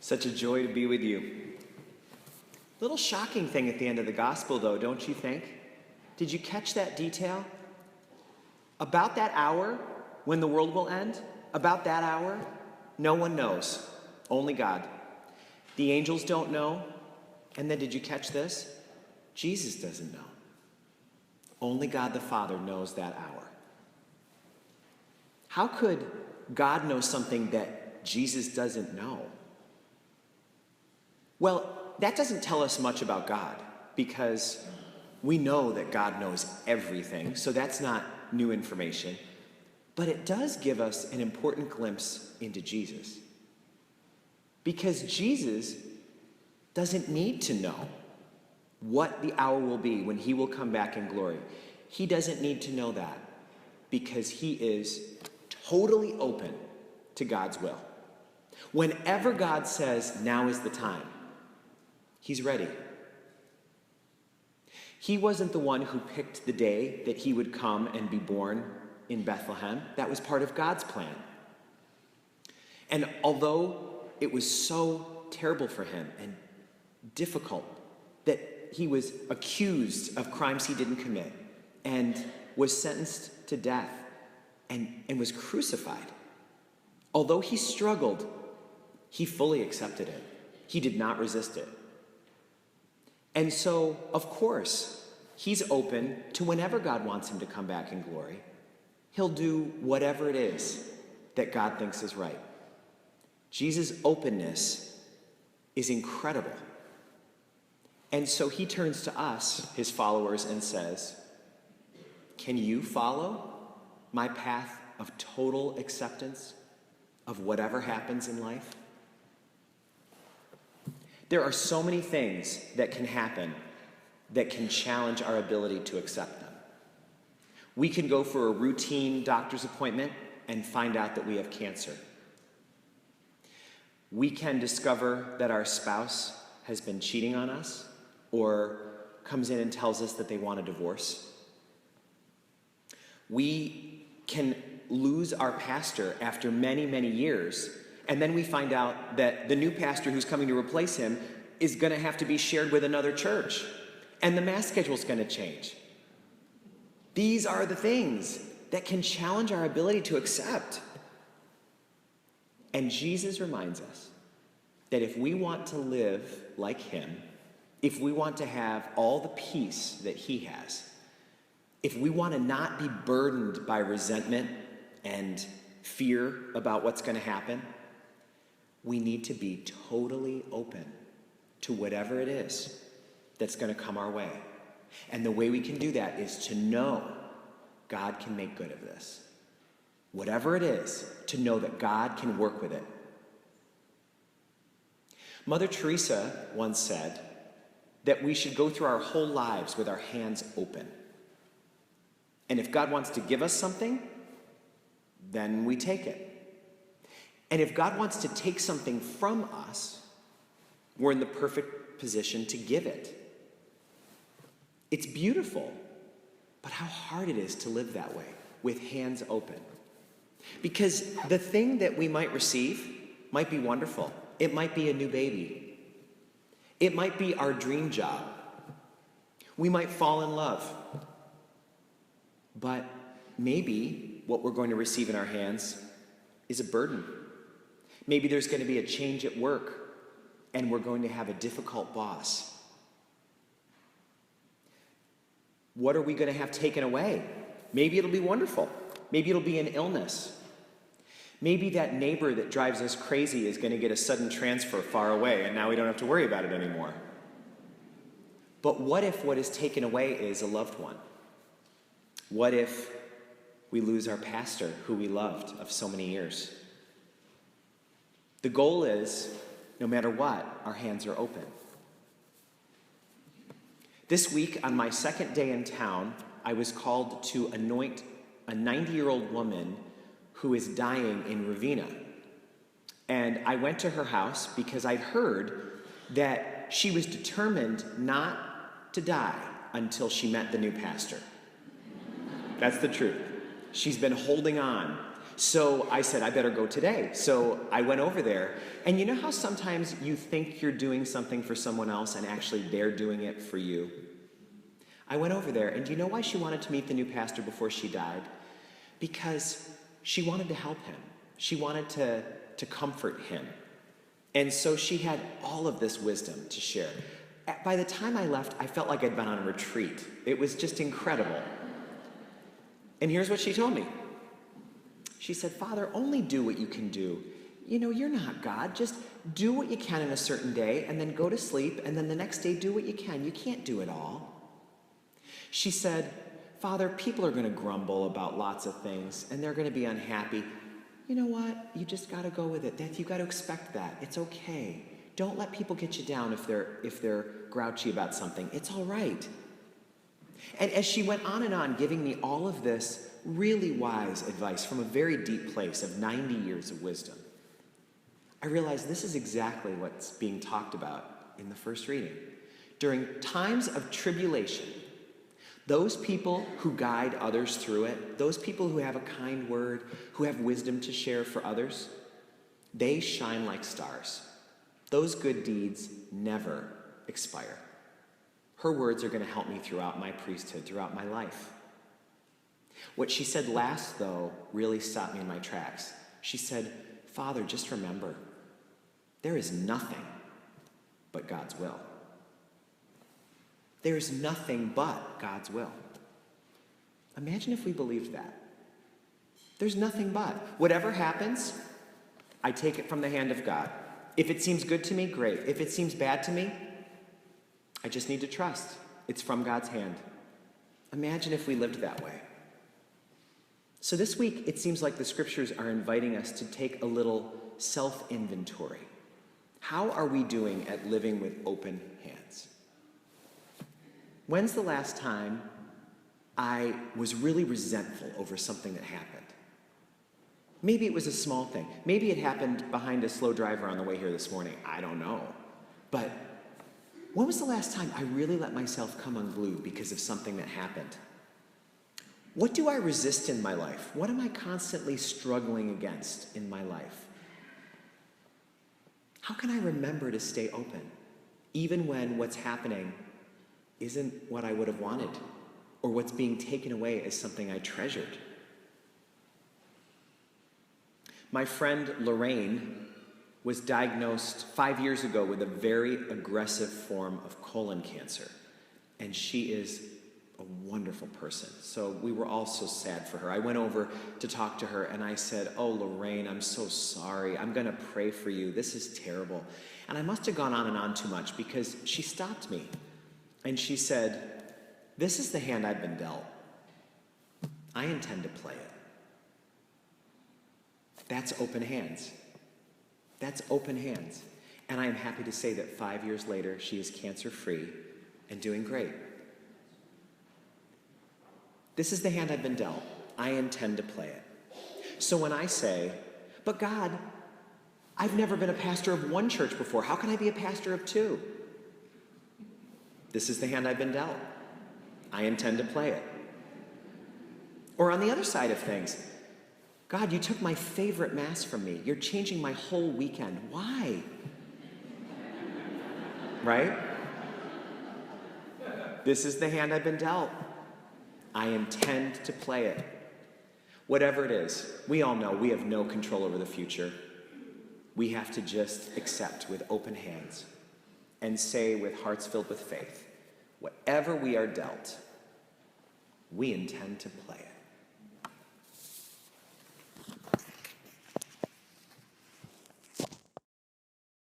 Such a joy to be with you. Little shocking thing at the end of the gospel, though, don't you think? Did you catch that detail? About that hour when the world will end, about that hour, no one knows, only God. The angels don't know, and then did you catch this? Jesus doesn't know. Only God the Father knows that hour. How could God know something that Jesus doesn't know? Well, that doesn't tell us much about God, because we know that God knows everything, so that's not new information. But it does give us an important glimpse into Jesus. Because Jesus doesn't need to know what the hour will be when he will come back in glory. He doesn't need to know that, because he is totally open to God's will. Whenever God says, now is the time, he's ready. He wasn't the one who picked the day that he would come and be born in Bethlehem. That was part of God's plan. And although it was so terrible for him and difficult that he was accused of crimes he didn't commit and was sentenced to death and was crucified, although he struggled, he fully accepted it. He did not resist it. And so, of course, he's open to whenever God wants him to come back in glory. He'll do whatever it is that God thinks is right. Jesus' openness is incredible. And so he turns to us, his followers, and says, can you follow my path of total acceptance of whatever happens in life? There are so many things that can happen that can challenge our ability to accept them. We can go for a routine doctor's appointment and find out that we have cancer. We can discover that our spouse has been cheating on us or comes in and tells us that they want a divorce. We can lose our pastor after many, many years, and then we find out that the new pastor who's coming to replace him is going to have to be shared with another church, and the mass schedule is going to change. These are the things that can challenge our ability to accept. And Jesus reminds us that if we want to live like him, if we want to have all the peace that he has, if we want to not be burdened by resentment and fear about what's going to happen, we need to be totally open to whatever it is that's going to come our way. And the way we can do that is to know God can make good of this. Whatever it is, to know that God can work with it. Mother Teresa once said that we should go through our whole lives with our hands open. And if God wants to give us something, then we take it. And if God wants to take something from us, we're in the perfect position to give it. It's beautiful, but how hard it is to live that way, with hands open. Because the thing that we might receive might be wonderful. It might be a new baby. It might be our dream job. We might fall in love. But maybe what we're going to receive in our hands is a burden. Maybe there's going to be a change at work, and we're going to have a difficult boss. What are we going to have taken away? Maybe it'll be wonderful. Maybe it'll be an illness. Maybe that neighbor that drives us crazy is going to get a sudden transfer far away, and now we don't have to worry about it anymore. But what if what is taken away is a loved one? What if we lose our pastor who we loved of so many years? The goal is, no matter what, our hands are open. This week, on my second day in town, I was called to anoint a 90-year-old woman who is dying in Ravenna. And I went to her house because I'd heard that she was determined not to die until she met the new pastor. That's the truth. She's been holding on. So I said, I better go today. So I went over there. And you know how sometimes you think you're doing something for someone else and actually they're doing it for you? I went over there, and do you know why she wanted to meet the new pastor before she died? Because she wanted to help him. She wanted to comfort him. And so she had all of this wisdom to share. By the time I left, I felt like I'd been on a retreat. It was just incredible. And here's what she told me. She said, Father, only do what you can do. You know, you're not God. Just do what you can in a certain day, and then go to sleep, and then the next day do what you can. You can't do it all. She said, Father, people are going to grumble about lots of things, and they're going to be unhappy. You know what? You just got to go with it. You got to expect that. It's okay. Don't let people get you down if they're grouchy about something. It's all right. And as she went on, giving me all of this really wise advice from a very deep place of 90 years of wisdom, I realized this is exactly what's being talked about in the first reading. During times of tribulation, those people who guide others through it, those people who have a kind word, who have wisdom to share for others, they shine like stars. Those good deeds never expire. Her words are going to help me throughout my priesthood, throughout my life. What she said last, though, really stopped me in my tracks. She said, Father, just remember, there is nothing but God's will. There is nothing but God's will. Imagine if we believed that. There's nothing but. Whatever happens, I take it from the hand of God. If it seems good to me, great. If it seems bad to me, I just need to trust. It's from God's hand. Imagine if we lived that way. So this week, it seems like the scriptures are inviting us to take a little self-inventory. How are we doing at living with open hands? When's the last time I was really resentful over something that happened? Maybe it was a small thing. Maybe it happened behind a slow driver on the way here this morning. I don't know. But when was the last time I really let myself come unglued because of something that happened? What do I resist in my life? What am I constantly struggling against in my life? How can I remember to stay open, even when what's happening isn't what I would have wanted, or what's being taken away is something I treasured? My friend Lorraine was diagnosed 5 years ago with a very aggressive form of colon cancer, and she is a wonderful person. So we were all so sad for her. I went over to talk to her, and I said, oh, Lorraine, I'm so sorry. I'm going to pray for you. This is terrible. And I must have gone on and on too much, because she stopped me. And she said, this is the hand I've been dealt. I intend to play it. That's open hands. That's open hands. And I am happy to say that 5 years later, she is cancer-free and doing great. This is the hand I've been dealt. I intend to play it. So when I say, but God, I've never been a pastor of one church before. How can I be a pastor of two? This is the hand I've been dealt. I intend to play it. Or on the other side of things, God, you took my favorite mass from me. You're changing my whole weekend. Why? Right? This is the hand I've been dealt. I intend to play it. Whatever it is, we all know we have no control over the future. We have to just accept with open hands and say with hearts filled with faith, whatever we are dealt, we intend to play it.